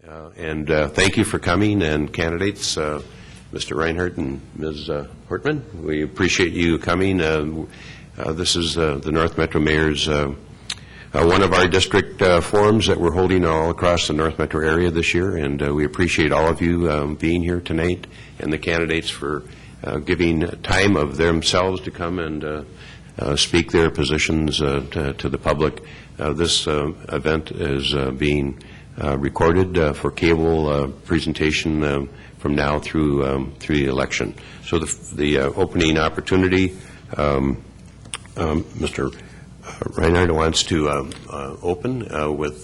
And thank you for coming, and candidates, Mr. Reinhardt and Ms. Hortman. We appreciate you coming. This is the North Metro Mayor's one of our district forums that we're holding all across the North Metro area this year, and we appreciate all of you being here tonight, and the candidates for giving time of themselves to come and speak their positions to the public. This event is being recorded for cable presentation from now through the election. So the opening opportunity, Mr. Reinhardt wants to open with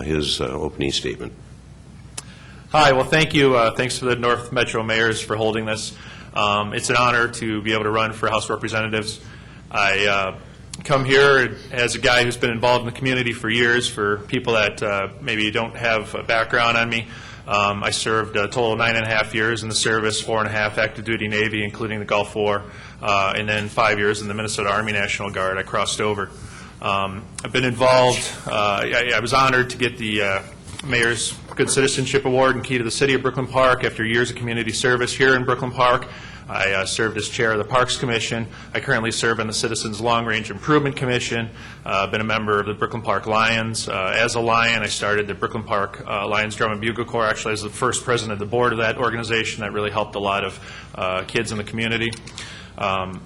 his opening statement. Hi, well, thank you. Thanks to the North Metro Mayors for holding this. It's an honor to be able to run for House of Representatives. I come here as a guy who's been involved in the community for years. For people that maybe don't have a background on me, I served a total of 9.5 years in the service, 4.5 active duty Navy, including the Gulf War, and then 5 years in the Minnesota Army National Guard. I crossed over. I've been involved. I was honored to get the Mayor's Good Citizenship Award and Key to the City of Brooklyn Park after years of community service here in Brooklyn Park. I served as chair of the Parks Commission. I currently serve on the Citizens Long Range Improvement Commission. I've been a member of the Brooklyn Park Lions. As a Lion, I started the Brooklyn Park Lions Drum and Bugle Corps. Actually, as the first president of the board of that organization. That really helped a lot of kids in the community. And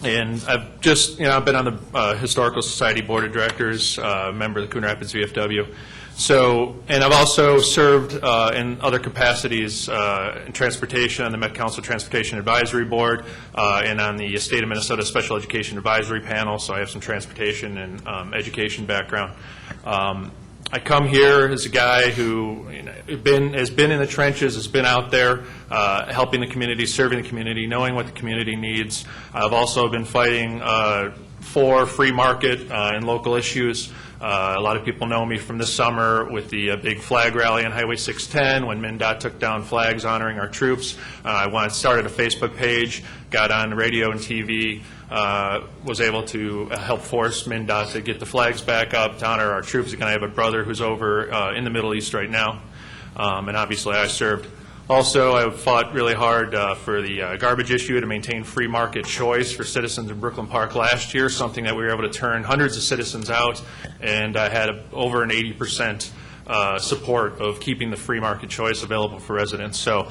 I've just, I've been on the Historical Society Board of Directors, member of the Coon Rapids VFW. So, and I've also served in other capacities in transportation on the Met Council Transportation Advisory Board and on the State of Minnesota Special Education Advisory Panel, so I have some transportation and education background. I come here as a guy who has been in the trenches, has been out there helping the community, serving the community, knowing what the community needs. I've also been fighting for free market and local issues. A lot of people know me from this summer with the big flag rally on Highway 610 when MnDOT took down flags honoring our troops. I started a Facebook page, got on radio and TV, was able to help force MnDOT to get the flags back up to honor our troops. Again, I have a brother who's over in the Middle East right now, and obviously I served. Also, I fought really hard for the garbage issue to maintain free market choice for citizens in Brooklyn Park last year, something that we were able to turn hundreds of citizens out, and I had over an 80% support of keeping the free market choice available for residents. So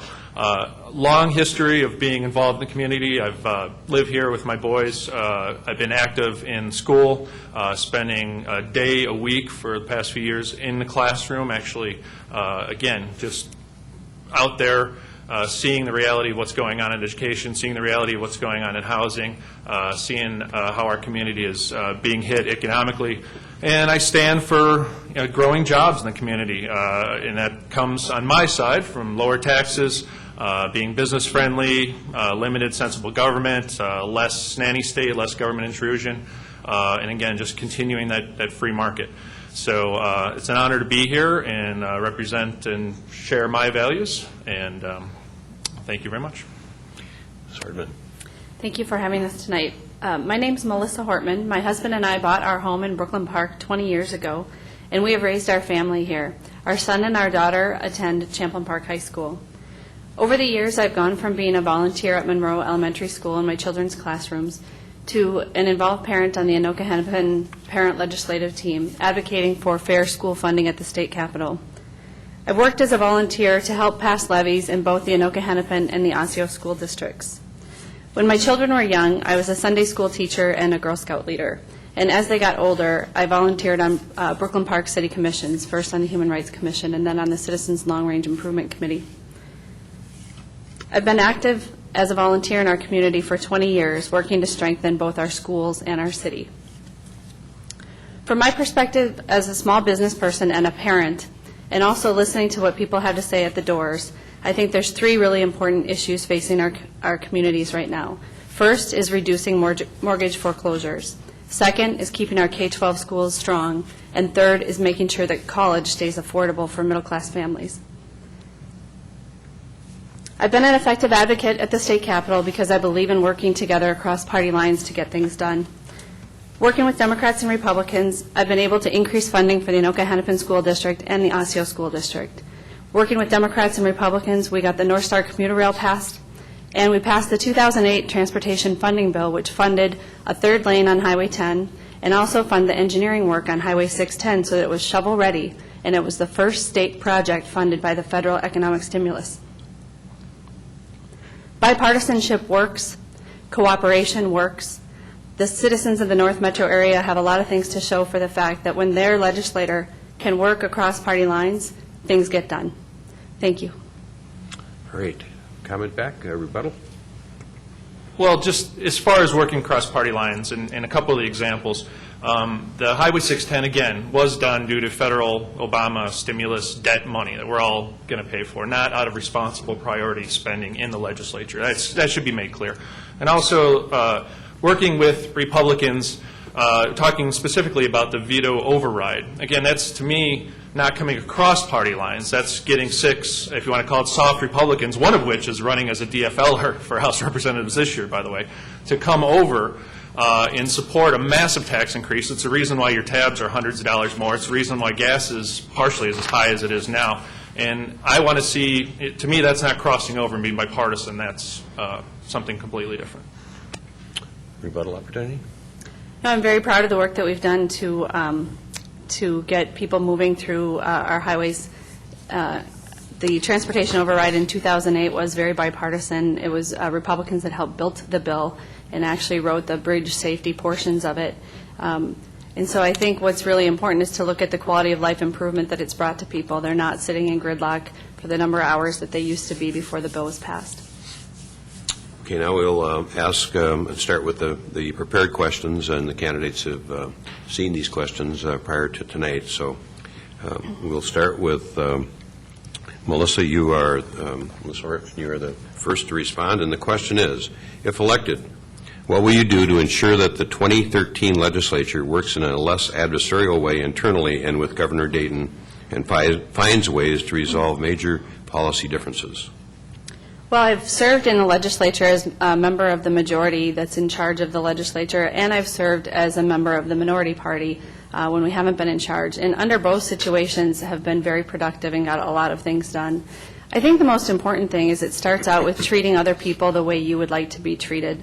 long history of being involved in the community. I've lived here with my boys. I've been active in school, spending a day a week for the past few years in the classroom, actually, again, just out there, seeing the reality of what's going on in education, seeing the reality of what's going on in housing, seeing how our community is being hit economically. And I stand for growing jobs in the community, and that comes on my side from lower taxes, being business friendly, limited sensible government, less nanny state, less government intrusion, and again, just continuing that free market. So it's an honor to be here and represent and share my values, and thank you very much. Ms. Hortman. Thank you for having us tonight. My name is Melissa Hortman. My husband and I bought our home in Brooklyn Park 20 years ago, and we have raised our family here. Our son and our daughter attend Champlain Park High School. Over the years, I've gone from being a volunteer at Monroe Elementary School in my children's classrooms to an involved parent on the Anoka-Hennepin Parent Legislative Team, advocating for fair school funding at the state capitol. I've worked as a volunteer to help pass levies in both the Anoka-Hennepin and the Osseo school districts. When my children were young, I was a Sunday school teacher and a Girl Scout leader. And as they got older, I volunteered on Brooklyn Park City Commissions, first on the Human Rights Commission and then on the Citizens Long Range Improvement Committee. I've been active as a volunteer in our community for 20 years, working to strengthen both our schools and our city. From my perspective as a small business person and a parent, and also listening to what people have to say at the doors, I think there's three really important issues facing our communities right now. First is reducing mortgage foreclosures. Second is keeping our K-12 schools strong. And third is making sure that college stays affordable for middle-class families. I've been an effective advocate at the state capitol because I believe in working together across party lines to get things done. Working with Democrats and Republicans, I've been able to increase funding for the Anoka-Hennepin School District and the Osseo School District. Working with Democrats and Republicans, we got the North Star Commuter Rail passed, and we passed the 2008 Transportation Funding Bill, which funded a third lane on Highway 10 and also funded the engineering work on Highway 610 so that it was shovel-ready, and it was the first state project funded by the federal economic stimulus. Bipartisanship works. Cooperation works. The citizens of the North Metro area have a lot of things to show for the fact that when their legislator can work across party lines, things get done. Thank you. All right. Comment back, rebuttal? Well, just as far as working across party lines, and a couple of the examples, the Highway 610, again, was done due to federal Obama stimulus debt money that we're all going to pay for, not out of responsible priority spending in the legislature. That should be made clear. And also, working with Republicans, talking specifically about the veto override. Again, that's, to me, not coming across party lines. That's getting 6, if you want to call it soft Republicans, one of which is running as a DFLer for House Representatives this year, by the way, to come over in support of a massive tax increase. It's the reason why your tabs are hundreds of dollars more. It's the reason why gas is partially as high as it is now. And I want to see, to me, that's not crossing over and being bipartisan. That's something completely different. Rebuttal opportunity? No, I'm very proud of the work that we've done to get people moving through our highways. The transportation override in 2008 was very bipartisan. It was Republicans that helped build the bill and actually wrote the bridge safety portions of it. And so I think what's really important is to look at the quality of life improvement that it's brought to people. They're not sitting in gridlock for the number of hours that they used to be before the bill was passed. Okay, now we'll start with the prepared questions, and the candidates have seen these questions prior to tonight. So we'll start with Melissa. You are the first to respond, and the question is, if elected, what will you do to ensure that the 2013 legislature works in a less adversarial way internally and with Governor Dayton and finds ways to resolve major policy differences? Well, I've served in the legislature as a member of the majority that's in charge of the legislature, and I've served as a member of the minority party when we haven't been in charge. And under both situations have been very productive and got a lot of things done. I think the most important thing is it starts out with treating other people the way you would like to be treated.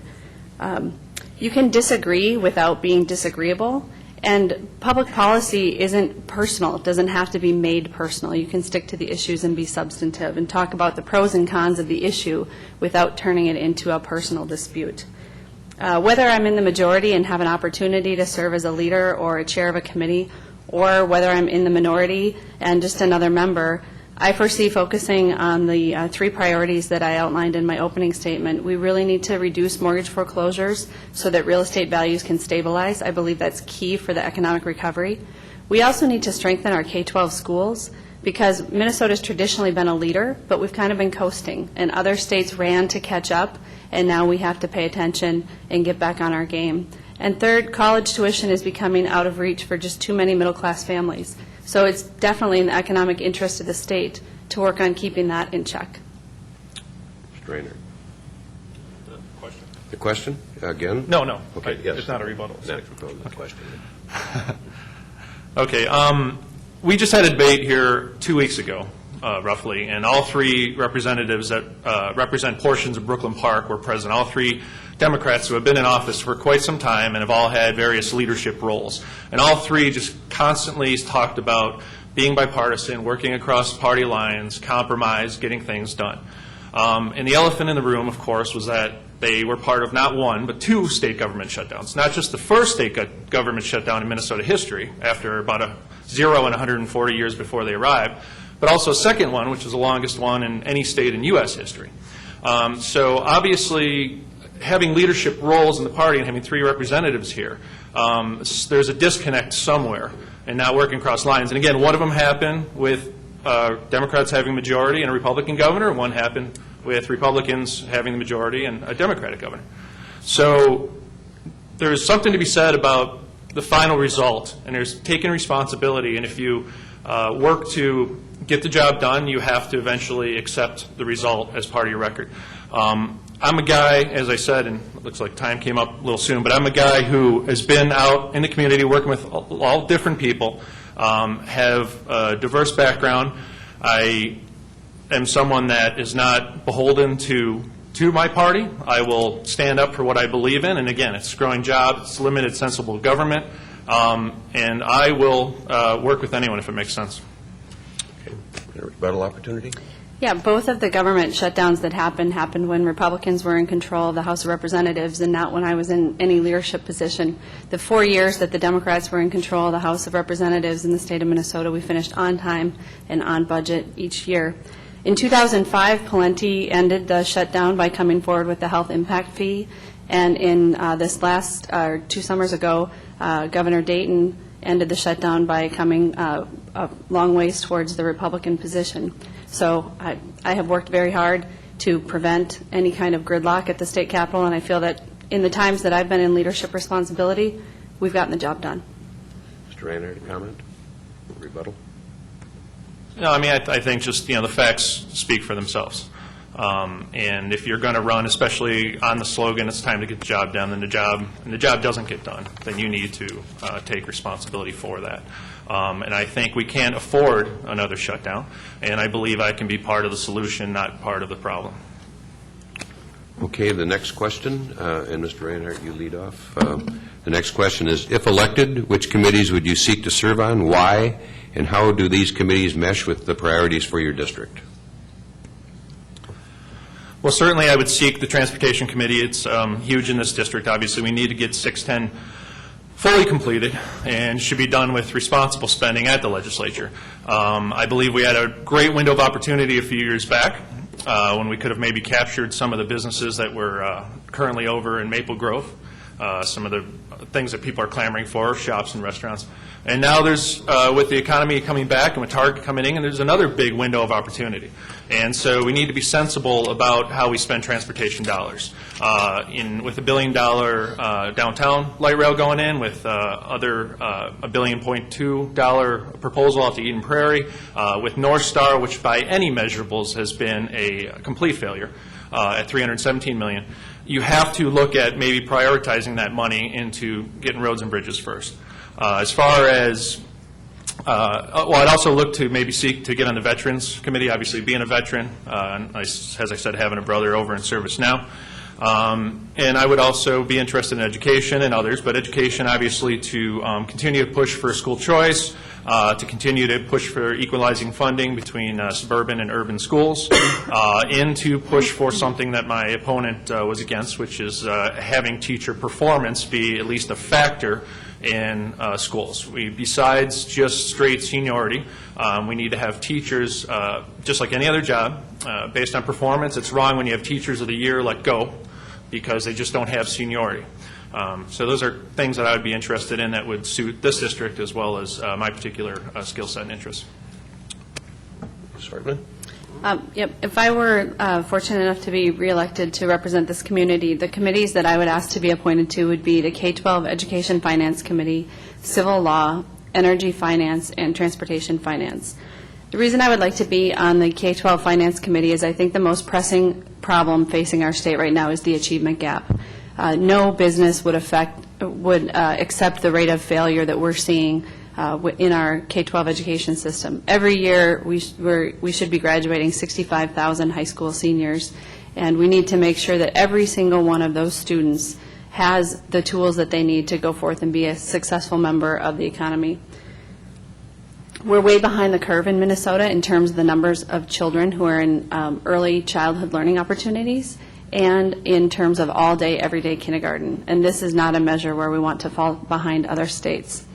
You can disagree without being disagreeable, and public policy isn't personal. It doesn't have to be made personal. You can stick to the issues and be substantive and talk about the pros and cons of the issue without turning it into a personal dispute. Whether I'm in the majority and have an opportunity to serve as a leader or a chair of a committee, or whether I'm in the minority and just another member, I foresee focusing on the 3 priorities that I outlined in my opening statement. We really need to reduce mortgage foreclosures so that real estate values can stabilize. I believe that's key for the economic recovery. We also need to strengthen our K-12 schools because Minnesota's traditionally been a leader, but we've kind of been coasting, and other states ran to catch up, and now we have to pay attention and get back on our game. And third, college tuition is becoming out of reach for just too many middle-class families. So it's definitely in the economic interest of the state to work on keeping that in check. Mr. Reinhardt. The question? Again? No. Okay, yes. It's not a rebuttal. Not a rebuttal, the question. Okay. We just had a debate here 2 weeks ago, roughly, and all 3 representatives that represent portions of Brooklyn Park were present. All 3 Democrats who have been in office for quite some time and have all had various leadership roles. And all 3 just constantly talked about being bipartisan, working across party lines, compromise, getting things done. And the elephant in the room, of course, was that they were part of not 1, but 2 state government shutdowns. Not just the first state government shutdown in Minnesota history, after about 0 and 140 years before they arrived, but also a second one, which is the longest one in any state in U.S. history. So obviously, having leadership roles in the party and having 3 representatives here, there's a disconnect somewhere and not working across lines. And again, one of them happened with Democrats having a majority and a Republican governor, and one happened with Republicans having the majority and a Democratic governor. So there's something to be said about the final result, and there's taking responsibility, and if you work to get the job done, you have to eventually accept the result as part of your record. I'm a guy, as I said, and it looks like time came up a little soon, but I'm a guy who has been out in the community working with all different people, have a diverse background. I am someone that is not beholden to my party. I will stand up for what I believe in, and again, it's a growing job, it's limited, sensible government, and I will work with anyone if it makes sense. Okay. A rebuttal opportunity? Yeah, both of the government shutdowns that happened when Republicans were in control of the House of Representatives and not when I was in any leadership position. The 4 years that the Democrats were in control of the House of Representatives in the state of Minnesota, we finished on time and on budget each year. In 2005, Pawlenty ended the shutdown by coming forward with the health impact fee, and in this last, 2 summers ago, Governor Dayton ended the shutdown by coming a long ways towards the Republican position. So I have worked very hard to prevent any kind of gridlock at the state capitol, and I feel that in the times that I've been in leadership responsibility, we've gotten the job done. Mr. Reinhardt, a comment? Rebuttal? No, I mean, I think just, the facts speak for themselves. And if you're going to run, especially on the slogan, it's time to get the job done, then the job doesn't get done, then you need to take responsibility for that. And I think we can't afford another shutdown, and I believe I can be part of the solution, not part of the problem. Okay, the next question, and Mr. Reinhardt, you lead off. The next question is, if elected, which committees would you seek to serve on, why, and how do these committees mesh with the priorities for your district? Well, certainly I would seek the Transportation Committee. It's huge in this district. Obviously, we need to get 610 fully completed and should be done with responsible spending at the legislature. I believe we had a great window of opportunity a few years back when we could have maybe captured some of the businesses that were currently over in Maple Grove, some of the things that people are clamoring for, shops and restaurants. And now there's, with the economy coming back and with Target coming in, and there's another big window of opportunity. And so we need to be sensible about how we spend transportation dollars. With $1 billion downtown light rail going in, with other $1.2 billion proposal out to Eden Prairie, with North Star, which by any measurables has been a complete failure at $317 million, you have to look at maybe prioritizing that money into getting roads and bridges first. As far as, I'd also look to maybe seek to get on the Veterans Committee, obviously being a veteran, and as I said, having a brother over in service now. And I would also be interested in education and others, but education obviously to continue to push for school choice, to continue to push for equalizing funding between suburban and urban schools, and to push for something that my opponent was against, which is having teacher performance be at least a factor in schools. Besides just straight seniority, we need to have teachers, just like any other job, based on performance. It's wrong when you have teachers of the year let go because they just don't have seniority. So those are things that I would be interested in that would suit this district as well as my particular skill set and interests. Ms. Hortman? Yep. If I were fortunate enough to be reelected to represent this community, the committees that I would ask to be appointed to would be the K-12 Education Finance Committee, Civil Law, Energy Finance, and Transportation Finance. The reason I would like to be on the K-12 Finance Committee is I think the most pressing problem facing our state right now is the achievement gap. No business would accept the rate of failure that we're seeing in our K-12 education system. Every year we should be graduating 65,000 high school seniors, and we need to make sure that every single one of those students has the tools that they need to go forth and be a successful member of the economy. We're way behind the curve in Minnesota in terms of the numbers of children who are in early childhood learning opportunities and in terms of all-day, everyday kindergarten. And this is not a measure where we want to fall behind other states.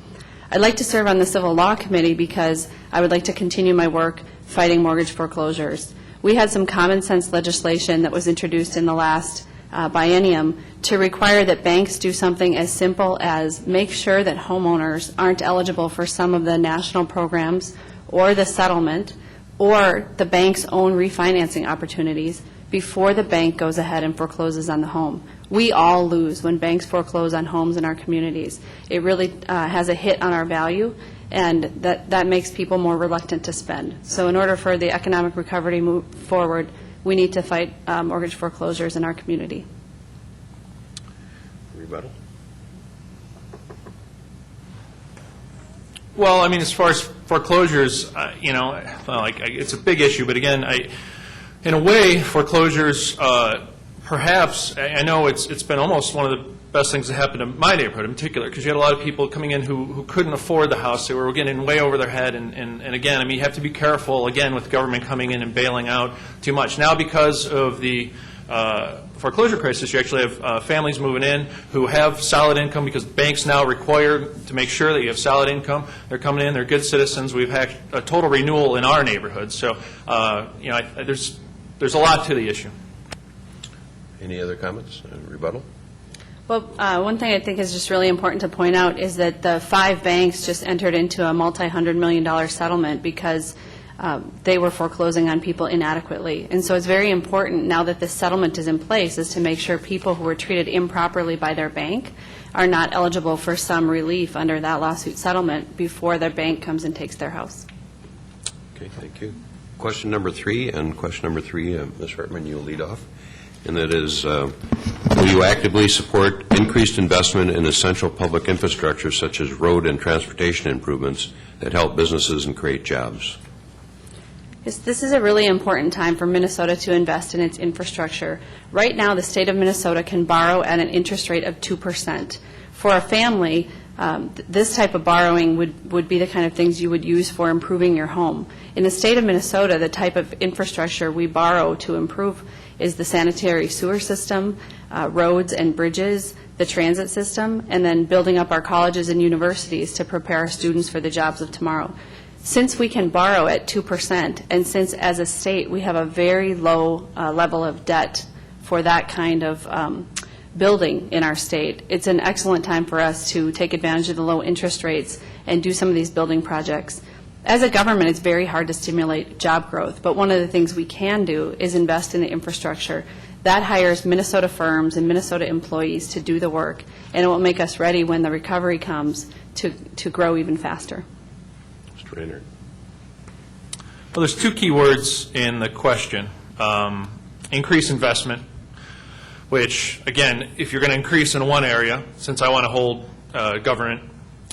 I'd like to serve on the Civil Law Committee because I would like to continue my work fighting mortgage foreclosures. We had some common sense legislation that was introduced in the last biennium to require that banks do something as simple as make sure that homeowners aren't eligible for some of the national programs or the settlement or the bank's own refinancing opportunities before the bank goes ahead and forecloses on the home. We all lose when banks foreclose on homes in our communities. It really has a hit on our value, and that makes people more reluctant to spend. So in order for the economic recovery to move forward, we need to fight mortgage foreclosures in our community. Rebuttal? Well, I mean, as far as foreclosures, it's a big issue, but again, in a way, foreclosures, perhaps, I know it's been almost one of the best things that happened in my neighborhood in particular, because you had a lot of people coming in who couldn't afford the house. They were getting way over their head, and again, I mean, you have to be careful, again, with government coming in and bailing out too much. Now, because of the foreclosure crisis, you actually have families moving in who have solid income, because banks now require to make sure that you have solid income. They're coming in, they're good citizens. We've had a total renewal in our neighborhood. So, there's a lot to the issue. Any other comments? Rebuttal? Well, one thing I think is just really important to point out is that the 5 banks just entered into a multi-$100-million settlement because they were foreclosing on people inadequately. And so it's very important now that this settlement is in place is to make sure people who were treated improperly by their bank are not eligible for some relief under that lawsuit settlement before their bank comes and takes their house. Okay, thank you. Question number 3, and question number 3, Ms. Hortman, you'll lead off. And that is, will you actively support increased investment in essential public infrastructure such as road and transportation improvements that help businesses and create jobs? Yes, this is a really important time for Minnesota to invest in its infrastructure. Right now, the state of Minnesota can borrow at an interest rate of 2%. For a family, this type of borrowing would be the kind of things you would use for improving your home. In the state of Minnesota, the type of infrastructure we borrow to improve is the sanitary sewer system, roads and bridges, the transit system, and then building up our colleges and universities to prepare our students for the jobs of tomorrow. Since we can borrow at 2%, and since as a state we have a very low level of debt for that kind of building in our state, it's an excellent time for us to take advantage of the low interest rates and do some of these building projects. As a government, it's very hard to stimulate job growth, but one of the things we can do is invest in the infrastructure. That hires Minnesota firms and Minnesota employees to do the work, and it will make us ready when the recovery comes to grow even faster. Mr. Reinhardt. Well, there's 2 key words in the question. Increase investment, which, again, if you're going to increase in one area, since I want to hold government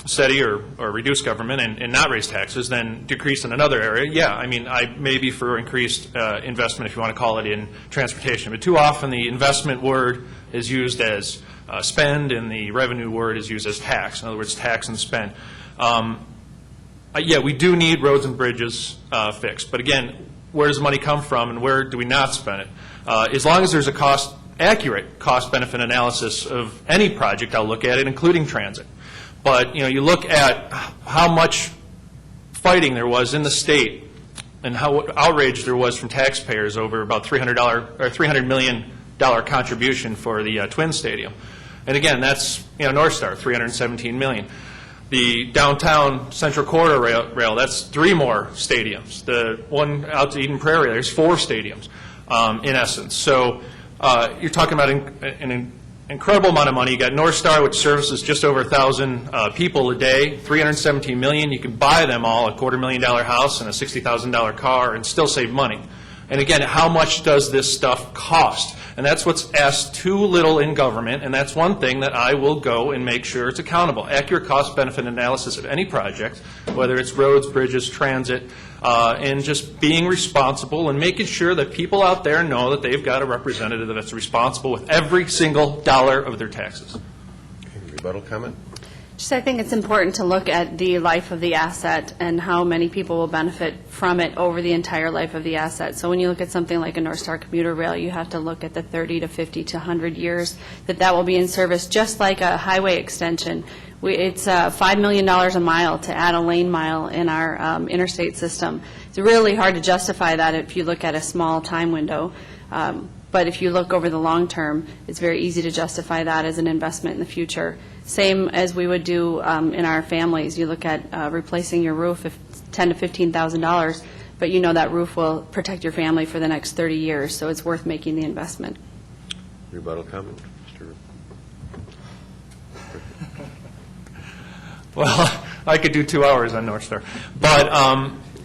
steady or reduce government and not raise taxes, then decrease in another area. Yeah, I mean, I may be for increased investment, if you want to call it, in transportation. But too often the investment word is used as spend and the revenue word is used as tax. In other words, tax and spend. Yeah, we do need roads and bridges fixed. But again, where does the money come from and where do we not spend it? As long as there's a accurate cost-benefit analysis of any project, I'll look at it, including transit. But, you look at how much fighting there was in the state and how outrage there was from taxpayers over about $300 million contribution for the Twin Stadium. And again, that's, North Star, $317 million. The downtown Central Corridor rail, that's 3 more stadiums. The one out to Eden Prairie, there's 4 stadiums, in essence. So you're talking about an incredible amount of money. You got North Star, which services just over 1,000 people a day, $317 million. You can buy them all, a $250,000 house and a $60,000 car, and still save money. And again, how much does this stuff cost? And that's what's asked too little in government, and that's one thing that I will go and make sure it's accountable. Accurate cost-benefit analysis of any project, whether it's roads, bridges, transit, and just being responsible and making sure that people out there know that they've got a representative that's responsible with every single dollar of their taxes. Okay, rebuttal comment? Just I think it's important to look at the life of the asset and how many people will benefit from it over the entire life of the asset. So when you look at something like a North Star commuter rail, you have to look at the 30 to 50 to 100 years that will be in service, just like a highway extension. It's $5 million a mile to add a lane mile in our interstate system. It's really hard to justify that if you look at a small time window. But if you look over the long term, it's very easy to justify that as an investment in the future. Same as we would do in our families. You look at replacing your roof, if $10,000 to $15,000, but you know that roof will protect your family for the next 30 years, so it's worth making the investment. Rebuttal comment, Mr. Well, I could do 2 hours on North Star. But,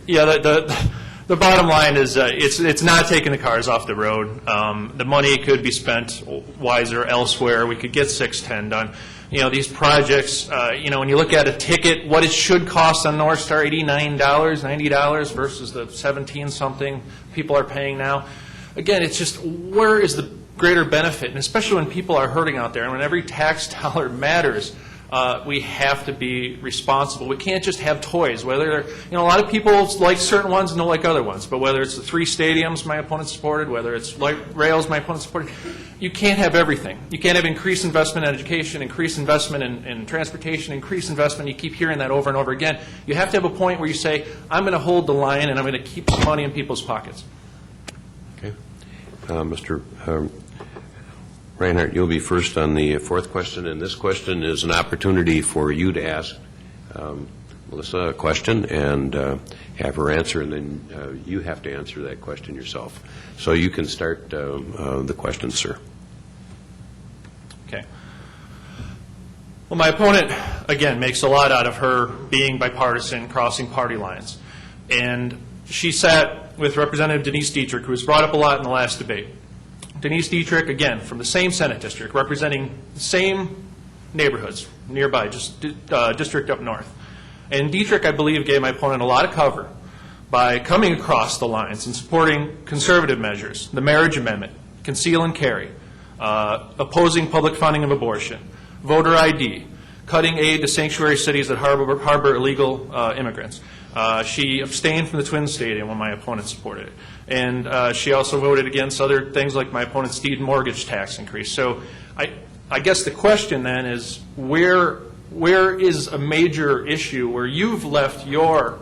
yeah, the The bottom line is it's not taking the cars off the road. The money could be spent wiser elsewhere. We could get 610 done. These projects, when you look at a ticket, what it should cost on North Star, $89, $90 versus the 17-something people are paying now. Again, it's just where is the greater benefit? And especially when people are hurting out there and when every tax dollar matters, we have to be responsible. We can't just have toys. Whether a lot of people like certain ones and don't like other ones, but whether it's the 3 stadiums my opponent supported, whether it's light rails my opponent supported, you can't have everything. You can't have increased investment in education, increased investment in transportation, increased investment. You keep hearing that over and over again. You have to have a point where you say, I'm going to hold the line and I'm going to keep some money in people's pockets. Okay. Mr. Reinhardt, you'll be first on the 4th question, and this question is an opportunity for you to ask Melissa a question and have her answer, and then you have to answer that question yourself. So you can start the question, sir. Okay. Well, my opponent, again, makes a lot out of her being bipartisan, crossing party lines. And she sat with Representative Denise Dietrich, who was brought up a lot in the last debate. Denise Dietrich, again, from the same Senate district, representing the same neighborhoods nearby, just district up north. And Dietrich, I believe, gave my opponent a lot of cover by coming across the lines and supporting conservative measures, the marriage amendment, conceal and carry, opposing public funding of abortion, voter ID, cutting aid to sanctuary cities that harbor illegal immigrants. She abstained from the Twin Stadium when my opponent supported it. And she also voted against other things like my opponent's deed mortgage tax increase. So I guess the question then is where is a major issue where you've left your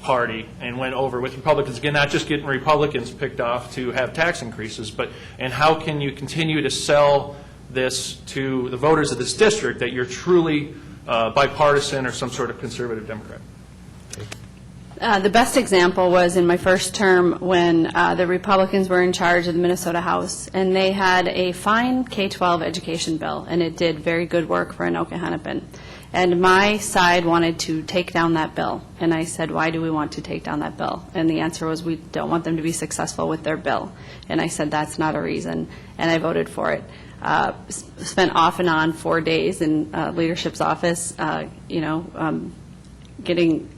party and went over with Republicans, again, not just getting Republicans picked off to have tax increases, and how can you continue to sell this to the voters of this district that you're truly bipartisan or some sort of conservative Democrat? The best example was in my first term when the Republicans were in charge of the Minnesota House, and they had a fine K-12 education bill, and it did very good work for Anoka Hennepin. And my side wanted to take down that bill. And I said, why do we want to take down that bill? And the answer was, we don't want them to be successful with their bill. And I said, that's not a reason. And I voted for it. Spent off and on 4 days in leadership's office, getting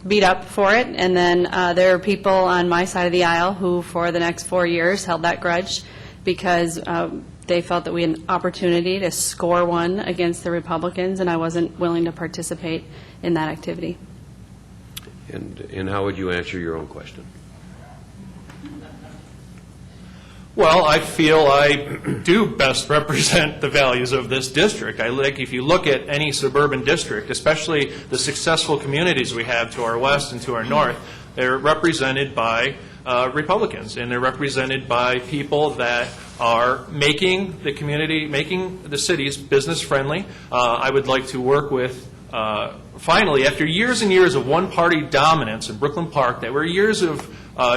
beat up for it. And then there are people on my side of the aisle who, for the next 4 years, held that grudge because they felt that we had an opportunity to score one against the Republicans, and I wasn't willing to participate in that activity. And how would you answer your own question? Well, I feel I do best represent the values of this district. If you look at any suburban district, especially the successful communities we have to our west and to our north, they're represented by Republicans, and they're represented by people that are making the community, making the cities business friendly. I would like to work with, finally, after years and years of one-party dominance in Brooklyn Park, that were years of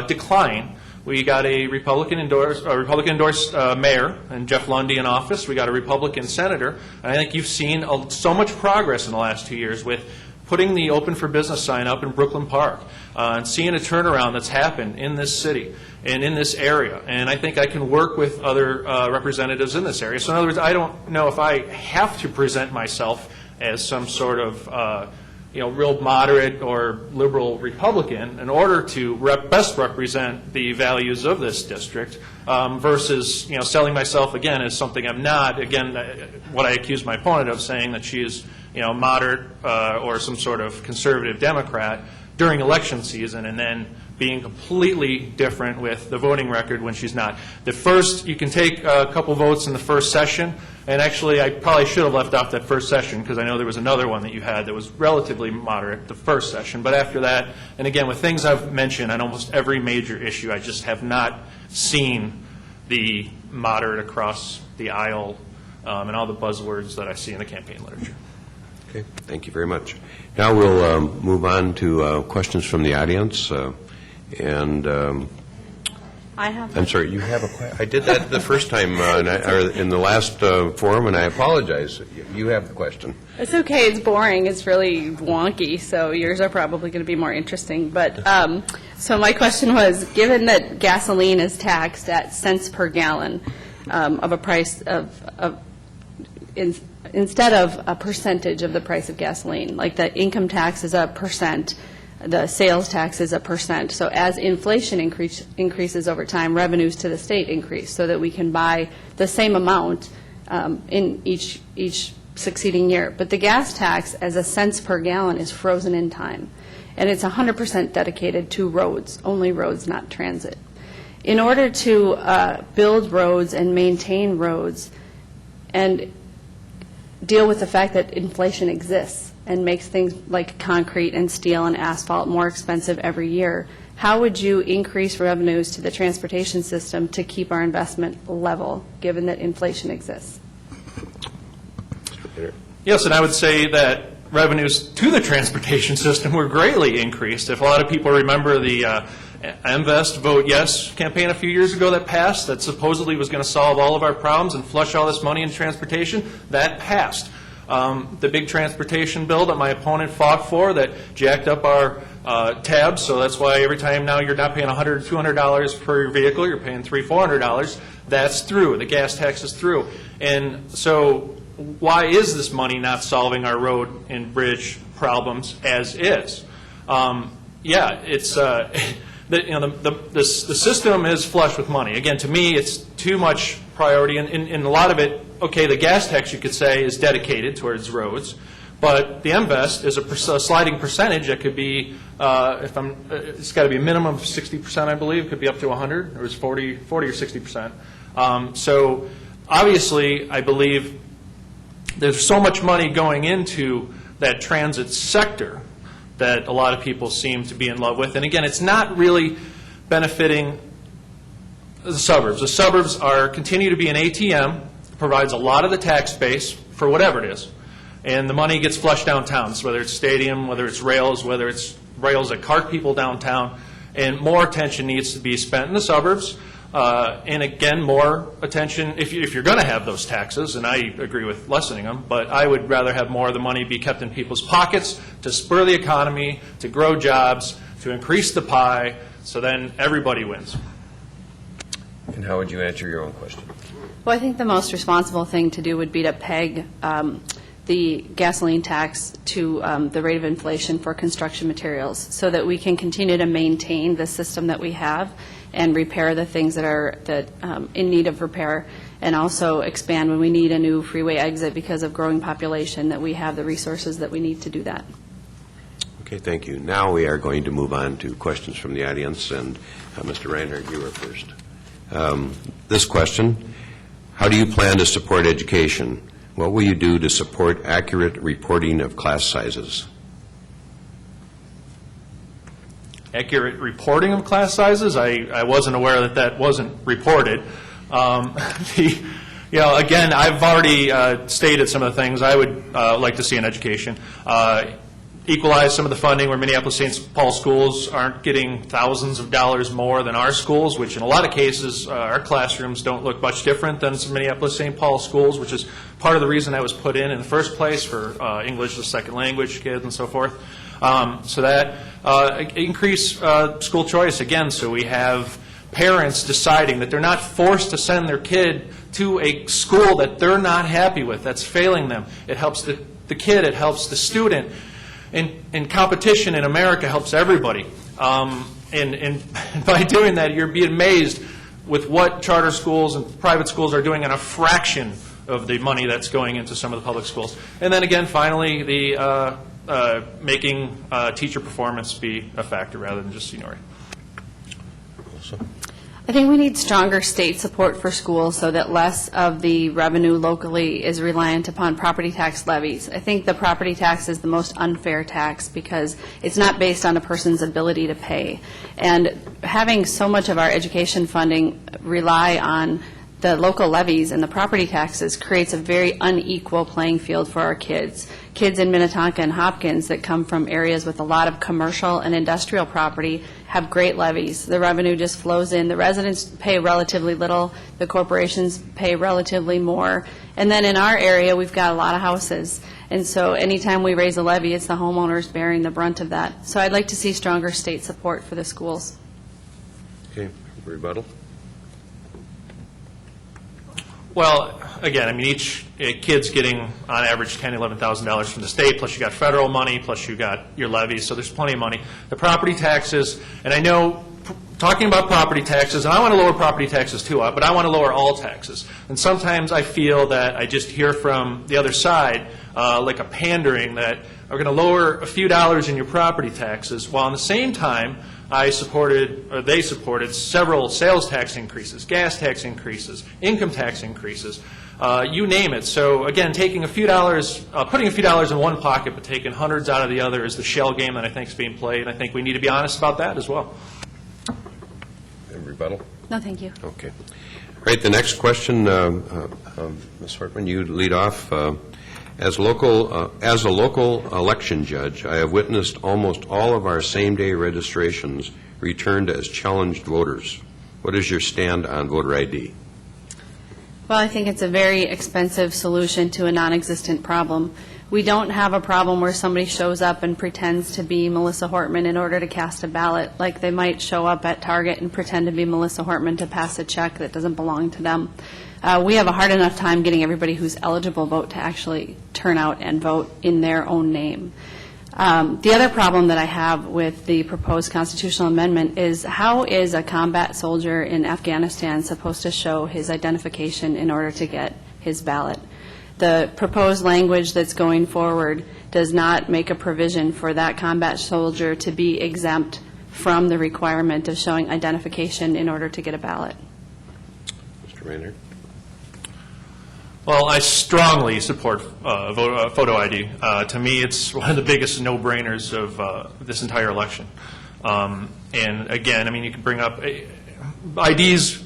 decline, we got a Republican-endorsed mayor and Jeff Lundy in office. We got a Republican senator. And I think you've seen so much progress in the last 2 years with putting the Open for Business sign up in Brooklyn Park and seeing a turnaround that's happened in this city and in this area. And I think I can work with other representatives in this area. So in other words, I don't know if I have to present myself as some sort of real moderate or liberal Republican in order to best represent the values of this district versus, selling myself again as something I'm not. Again, what I accuse my opponent of, saying that she is, moderate or some sort of conservative Democrat during election season, and then being completely different with the voting record when she's not. You can take a couple votes in the first session, and actually I probably should have left off that first session because I know there was another one that you had that was relatively moderate the first session. But after that, and again, with things I've mentioned on almost every major issue, I just have not seen the moderate across the aisle and all the buzzwords that I see in the campaign literature. Okay, thank you very much. Now we'll move on to questions from the audience. And I have. I'm sorry, you have a question? I did that the first time, or in the last forum, and I apologize. You have the question. It's okay. It's boring. It's really wonky. So yours are probably going to be more interesting. But so my question was, given that gasoline is taxed at cents per gallon of a price instead of a percentage of the price of gasoline, like the income tax is a percent, the sales tax is a percent. So as inflation increases over time, revenues to the state increase so that we can buy the same amount in each succeeding year. But the gas tax as a cents per gallon is frozen in time. And it's 100% dedicated to roads, only roads, not transit. In order to build roads and maintain roads and deal with the fact that inflation exists and makes things like concrete and steel and asphalt more expensive every year, how would you increase revenues to the transportation system to keep our investment level, given that inflation exists? Yes, and I would say that revenues to the transportation system were greatly increased. If a lot of people remember the Invest Vote Yes campaign a few years ago that passed, that supposedly was going to solve all of our problems and flush all this money into transportation, that passed. The big transportation bill that my opponent fought for that jacked up our tabs, so that's why every time now you're not paying $100 or $200 per your vehicle, you're paying $300, $400. That's through. The gas tax is through. And so why is this money not solving our road and bridge problems as is? It's the system is flush with money. Again, to me, it's too much priority, and a lot of it. Okay, the gas tax, you could say, is dedicated towards roads, but the MVEST is a sliding percentage. It could be, it's got to be a minimum of 60%, I believe. It could be up to 100, or it's 40 or 60%. So obviously, I believe there's so much money going into that transit sector that a lot of people seem to be in love with. And again, it's not really benefiting the suburbs. The suburbs continue to be an ATM, provides a lot of the tax base for whatever it is, and the money gets flushed downtown, so whether it's stadium, whether it's rails that cart people downtown, and more attention needs to be spent in the suburbs. And again, more attention, if you're going to have those taxes, and I agree with lessening them, but I would rather have more of the money be kept in people's pockets to spur the economy, to grow jobs, to increase the pie, so then everybody wins. And how would you answer your own question? Well, I think the most responsible thing to do would be to peg the gasoline tax to the rate of inflation for construction materials so that we can continue to maintain the system that we have and repair the things that are in need of repair, and also expand when we need a new freeway exit because of growing population, that we have the resources that we need to do that. Okay, thank you. Now we are going to move on to questions from the audience, and Mr. Reinhardt, you are first. This question: how do you plan to support education? What will you do to support accurate reporting of class sizes? Accurate reporting of class sizes? I wasn't aware that wasn't reported. Again, I've already stated some of the things I would like to see in education. Equalize some of the funding where Minneapolis St. Paul schools aren't getting thousands of dollars more than our schools, which in a lot of cases our classrooms don't look much different than some Minneapolis St. Paul schools, which is part of the reason I was put in the first place for English as a second language kids and so forth. So that increase school choice again, so we have parents deciding that they're not forced to send their kid to a school that they're not happy with, that's failing them. It helps the kid, it helps the student. And competition in America helps everybody. And by doing that, you'd be amazed with what charter schools and private schools are doing on a fraction of the money that's going into some of the public schools. And then again, finally, the making teacher performance be a factor rather than just seniority. I think we need stronger state support for schools so that less of the revenue locally is reliant upon property tax levies. I think the property tax is the most unfair tax because it's not based on a person's ability to pay. And having so much of our education funding rely on the local levies and the property taxes creates a very unequal playing field for our kids. Kids in Minnetonka and Hopkins that come from areas with a lot of commercial and industrial property have great levies. The revenue just flows in. The residents pay relatively little. The corporations pay relatively more. And then in our area, we've got a lot of houses. And so anytime we raise a levy, it's the homeowners bearing the brunt of that. So I'd like to see stronger state support for the schools. Okay, rebuttal? Well, again, I mean, each kid's getting, on average, $10,000, $11,000 from the state, plus you got federal money, plus you got your levies, so there's plenty of money. The property taxes, and I know, talking about property taxes, and I want to lower property taxes too, but I want to lower all taxes. And sometimes I feel that I just hear from the other side, like a pandering, that we're going to lower a few dollars in your property taxes, while at the same time, they supported several sales tax increases, gas tax increases, income tax increases, you name it. So again, taking a few dollars, putting a few dollars in one pocket but taking hundreds out of the other is the shell game that I think is being played, and I think we need to be honest about that as well. Rebuttal? No, thank you. Okay. All right, the next question, Ms. Hortman, you lead off. As a local election judge, I have witnessed almost all of our same-day registrations returned as challenged voters. What is your stand on voter ID? Well, I think it's a very expensive solution to a non-existent problem. We don't have a problem where somebody shows up and pretends to be Melissa Hortman in order to cast a ballot, like they might show up at Target and pretend to be Melissa Hortman to pass a check that doesn't belong to them. We have a hard enough time getting everybody who's eligible vote to actually turn out and vote in their own name. The other problem that I have with the proposed constitutional amendment is, how is a combat soldier in Afghanistan supposed to show his identification in order to get his ballot? The proposed language that's going forward does not make a provision for that combat soldier to be exempt from the requirement of showing identification in order to get a ballot. Mr. Reinhardt? Well, I strongly support photo ID. To me, it's one of the biggest no-brainers of this entire election. And again, I mean, you can bring up IDs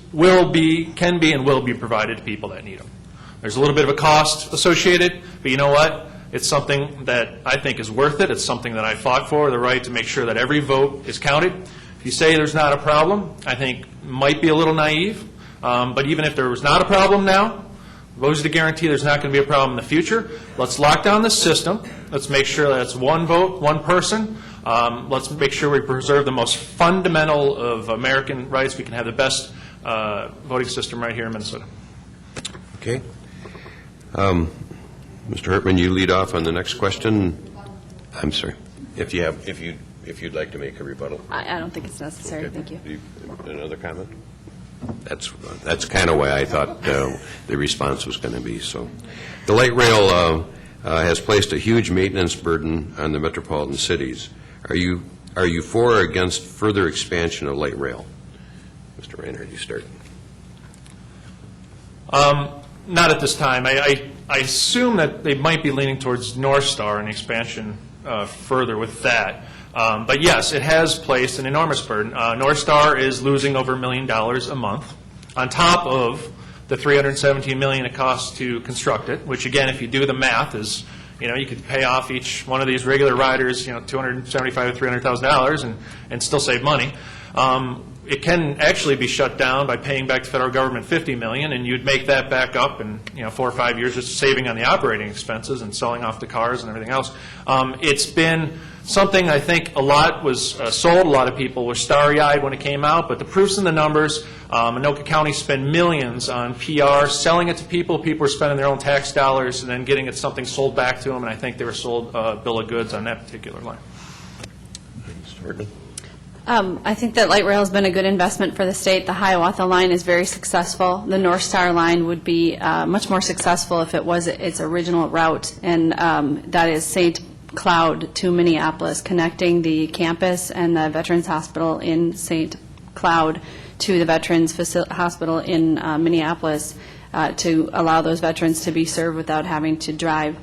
can be and will be provided to people that need them. There's a little bit of a cost associated, but you know what? It's something that I think is worth it. It's something that I fought for, the right to make sure that every vote is counted. If you say there's not a problem, I think might be a little naive. But even if there was not a problem now, who's to guarantee there's not going to be a problem in the future? Let's lock down the system. Let's make sure that it's one vote, one person. Let's make sure we preserve the most fundamental of American rights. We can have the best voting system right here in Minnesota. Okay. Mr. Hortman, you lead off on the next question. I'm sorry. If you'd like to make a rebuttal. I don't think it's necessary. Okay. Thank you. Another comment? That's kind of why I thought the response was going to be. So, the light rail has placed a huge maintenance burden on the metropolitan cities. Are you for or against further expansion of light rail? Mr. Reinhardt, you start. Not at this time. I assume that they might be leaning towards North Star and expansion further with that. But yes, it has placed an enormous burden. North Star is losing over $1 million a month, on top of the $317 million it costs to construct it. Which, again, if you do the math, is you could pay off each one of these regular riders, $275,000 to $300,000, and still save money. It can actually be shut down by paying back the federal government $50 million, and you'd make that back up in 4 or 5 years, just saving on the operating expenses and selling off the cars and everything else. It's been something I think a lot was sold. A lot of people were starry-eyed when it came out, but the proof's in the numbers. Anoka County spent millions on PR, selling it to people. People were spending their own tax dollars and then getting something sold back to them, and I think they were sold a bill of goods on that particular line. Mr. Hortman? I think that light rail has been a good investment for the state. The Hiawatha line is very successful. The North Star line would be much more successful if it was its original route, and that is St. Cloud to Minneapolis, connecting the campus and the Veterans Hospital in St. Cloud to the Veterans Hospital in Minneapolis to allow those veterans to be served without having to drive.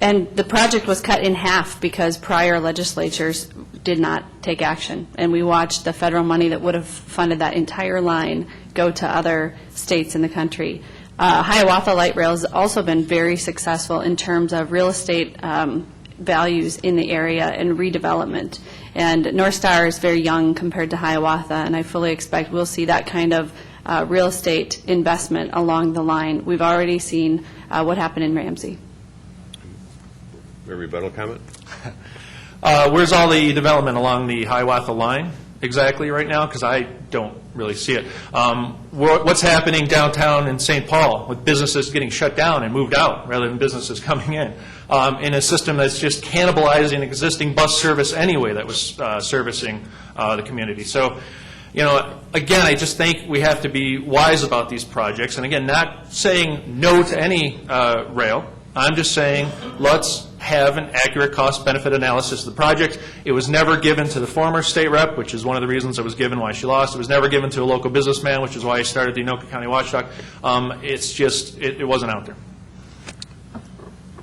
And the project was cut in half because prior legislatures did not take action. And we watched the federal money that would have funded that entire line go to other states in the country. Hiawatha Light Rail has also been very successful in terms of real estate values in the area and redevelopment. And North Star is very young compared to Hiawatha, and I fully expect we'll see that kind of real estate investment along the line. We've already seen what happened in Ramsey. A rebuttal comment? Where's all the development along the Hiawatha line exactly right now? Because I don't really see it. What's happening downtown in St. Paul with businesses getting shut down and moved out rather than businesses coming in a system that's just cannibalizing existing bus service anyway that was servicing the community. So, you know, again, I just think we have to be wise about these projects. And again, not saying no to any rail. I'm just saying let's have an accurate cost-benefit analysis of the project. It was never given to the former state rep, which is one of the reasons it was given why she lost. It was never given to a local businessman, which is why he started the Anoka County Watchdog. It's just, it wasn't out there.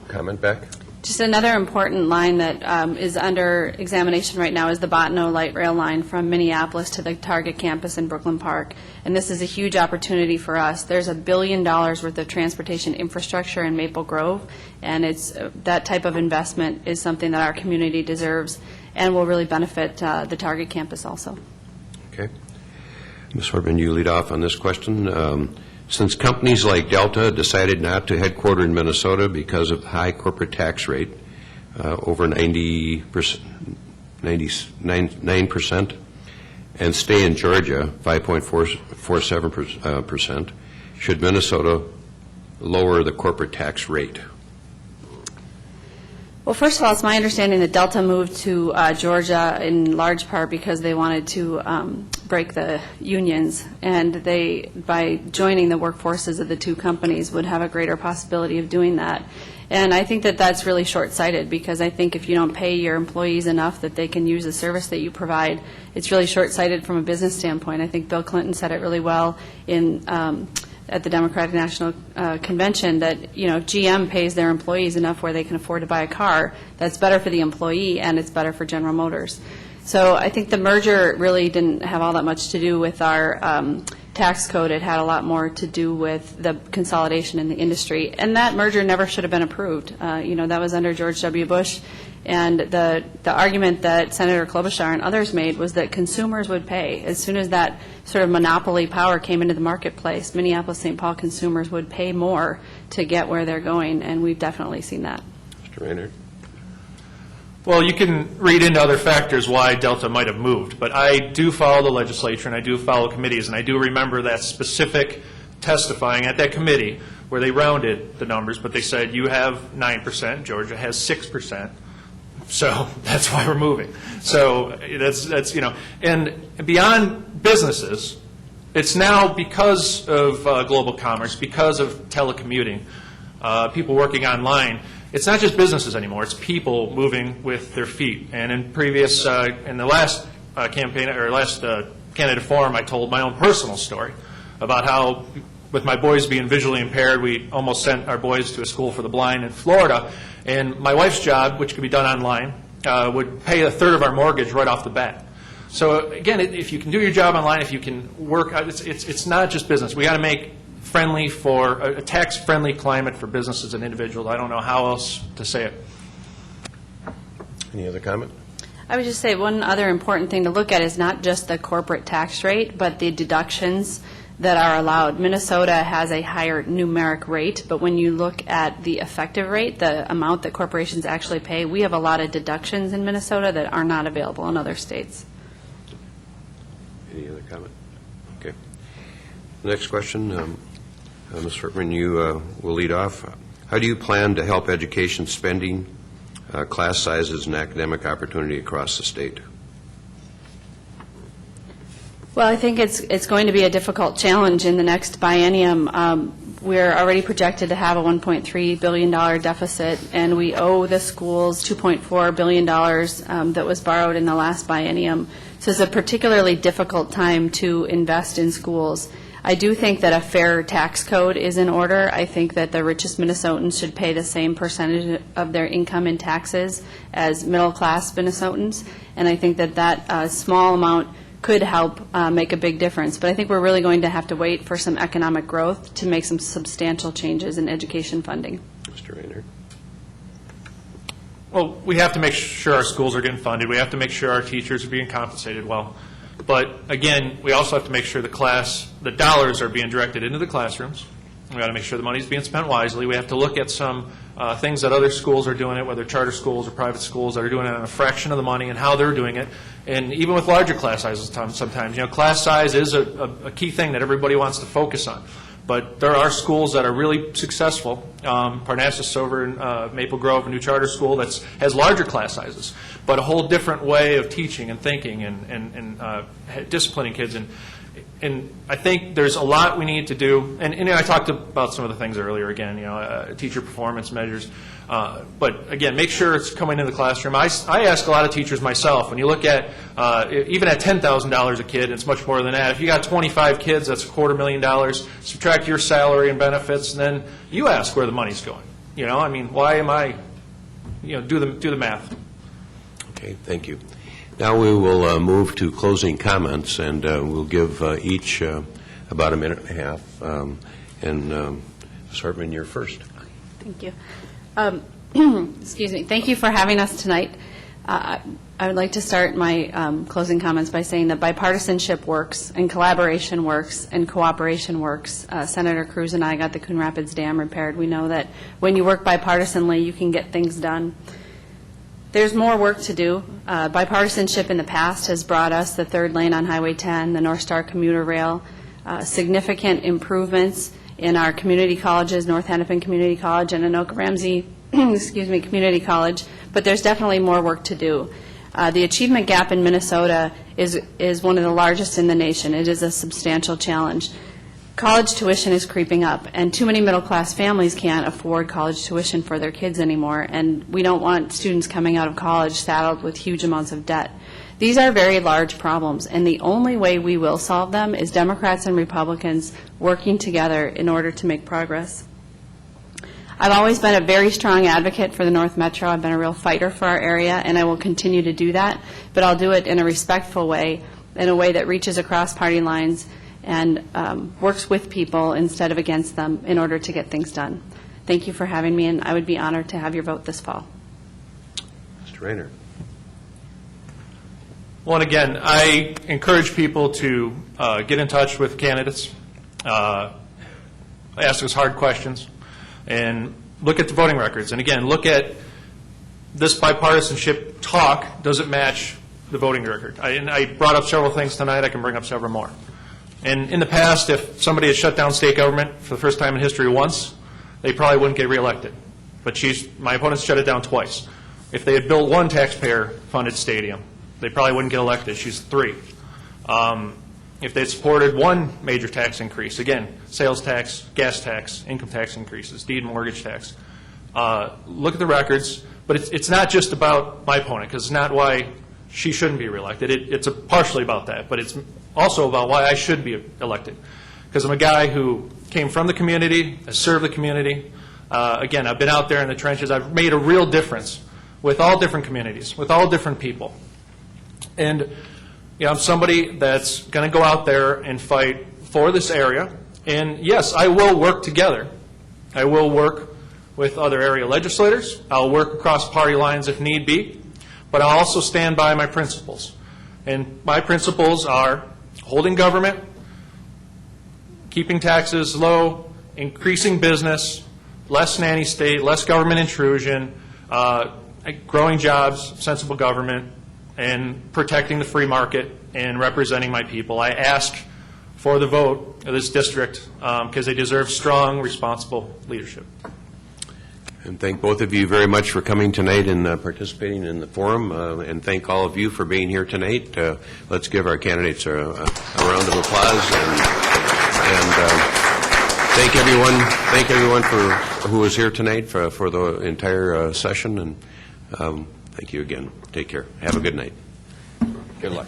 Comment back? Just another important line that is under examination right now is the Bottineau Light Rail line from Minneapolis to the Target campus in Brooklyn Park. And this is a huge opportunity for us. There's $1 billion worth of transportation infrastructure in Maple Grove, and it's that type of investment is something that our community deserves and will really benefit the Target campus also. Okay. Ms. Hortman, you lead off on this question. Since companies like Delta decided not to headquarter in Minnesota because of high corporate tax rate, over 9%, and stay in Georgia, 5.47%, should Minnesota lower the corporate tax rate? Well, first of all, it's my understanding that Delta moved to Georgia in large part because they wanted to break the unions, and they, by joining the workforces of the two companies, would have a greater possibility of doing that. And I think that that's really short-sighted, because I think if you don't pay your employees enough that they can use the service that you provide, it's really short-sighted from a business standpoint. I think Bill Clinton said it really well in at the Democratic National Convention that, you know, GM pays their employees enough where they can afford to buy a car. That's better for the employee, and it's better for General Motors. So I think the merger really didn't have all that much to do with our tax code. It had a lot more to do with the consolidation in the industry. And that merger never should have been approved. You know, that was under George W. Bush. And the argument that Senator Klobuchar and others made was that consumers would pay. As soon as that sort of monopoly power came into the marketplace, Minneapolis-St. Paul consumers would pay more to get where they're going, and we've definitely seen that. Mr. Reinhardt? Well, you can read into other factors why Delta might have moved, but I do follow the legislature and I do follow committees, and I do remember that specific testifying at that committee where they rounded the numbers, but they said you have 9%, Georgia has 6%. So that's why we're moving. So that's you know, and beyond businesses, it's now because of global commerce, because of telecommuting, people working online. It's not just businesses anymore. It's people moving with their feet. And in previous, in the last campaign or last candidate forum, I told my own personal story about how, with my boys being visually impaired, we almost sent our boys to a school for the blind in Florida. And my wife's job, which could be done online, would pay a third of our mortgage right off the bat. So again, if you can do your job online, if you can work, it's not just business. We got to make friendly for a tax-friendly climate for businesses and individuals. I don't know how else to say it. Any other comment? I would just say one other important thing to look at is not just the corporate tax rate, but the deductions that are allowed. Minnesota has a higher numeric rate, but when you look at the effective rate, the amount that corporations actually pay, we have a lot of deductions in Minnesota that are not available in other states. Any other comment? Okay. The next question, Ms. Hortman, you will lead off. How do you plan to help education spending, class sizes, and academic opportunity across the state? Well, I think it's going to be a difficult challenge in the next biennium. We're already projected to have a $1.3 billion deficit, and we owe the schools $2.4 billion that was borrowed in the last biennium. So it's a particularly difficult time to invest in schools. I do think that a fair tax code is in order. I think that the richest Minnesotans should pay the same percentage of their income in taxes as middle-class Minnesotans, and I think that that small amount could help make a big difference. But I think we're really going to have to wait for some economic growth to make some substantial changes in education funding. Mr. Reinhardt. Well, we have to make sure our schools are getting funded. We have to make sure our teachers are being compensated well. But again, we also have to make sure the dollars are being directed into the classrooms. We got to make sure the money's being spent wisely. We have to look at some things that other schools are doing it, whether charter schools or private schools that are doing it on a fraction of the money and how they're doing it. And even with larger class sizes sometimes, class size is a key thing that everybody wants to focus on. But there are schools that are really successful. Parnassus over in Maple Grove, a new charter school that has larger class sizes, but a whole different way of teaching and thinking and disciplining kids. And I think there's a lot we need to do. And I talked about some of the things earlier again, teacher performance measures. But again, make sure it's coming into the classroom. I ask a lot of teachers myself, when you look at, even at $10,000 a kid, it's much more than that. If you got 25 kids, that's $250,000. Subtract your salary and benefits, and then you ask where the money's going. Why am I, do the math. Okay, thank you. Now we will move to closing comments, and we'll give each about a minute and a half. Ms. Hortman, you're first. Thank you. Excuse me. Thank you for having us tonight. I would like to start my closing comments by saying that bipartisanship works, and collaboration works, and cooperation works. Senator Cruz and I got the Coon Rapids Dam repaired. We know that when you work bipartisanly, you can get things done. There's more work to do. Bipartisanship in the past has brought us the third lane on Highway 10, the North Star commuter rail, significant improvements in our community colleges, North Hennepin Community College and Anoka Ramsey Community College, but there's definitely more work to do. The achievement gap in Minnesota is one of the largest in the nation. It is a substantial challenge. College tuition is creeping up, and too many middle-class families can't afford college tuition for their kids anymore, and we don't want students coming out of college saddled with huge amounts of debt. These are very large problems, and the only way we will solve them is Democrats and Republicans working together in order to make progress. I've always been a very strong advocate for the North Metro. I've been a real fighter for our area, and I will continue to do that, but I'll do it in a respectful way, in a way that reaches across party lines and works with people instead of against them in order to get things done. Thank you for having me, and I would be honored to have your vote this fall. Mr. Reinhardt. Well, and again, I encourage people to get in touch with candidates, ask us hard questions, and look at the voting records. And again, look at this bipartisanship talk. Does it match the voting record? I brought up several things tonight. I can bring up several more. And in the past, if somebody had shut down state government for the first time in history once, they probably wouldn't get reelected. But my opponents shut it down twice. If they had built one taxpayer-funded stadium, they probably wouldn't get elected. She's 3. If they had supported one major tax increase, again, sales tax, gas tax, income tax increases, deed and mortgage tax, look at the records. But it's not just about my opponent, because it's not why she shouldn't be reelected. It's partially about that, but it's also about why I should be elected. Because I'm a guy who came from the community, has served the community. Again, I've been out there in the trenches. I've made a real difference with all different communities, with all different people. And I'm somebody that's going to go out there and fight for this area. And yes, I will work together. I will work with other area legislators. I'll work across party lines if need be. But I'll also stand by my principles. And my principles are holding government, keeping taxes low, increasing business, less nanny state, less government intrusion, growing jobs, sensible government, and protecting the free market and representing my people. I ask for the vote of this district because they deserve strong, responsible leadership. And thank both of you very much for coming tonight and participating in the forum, and thank all of you for being here tonight. Let's give our candidates a round of applause, and thank everyone for who was here tonight for the entire session, and thank you again. Take care. Have a good night. Good luck.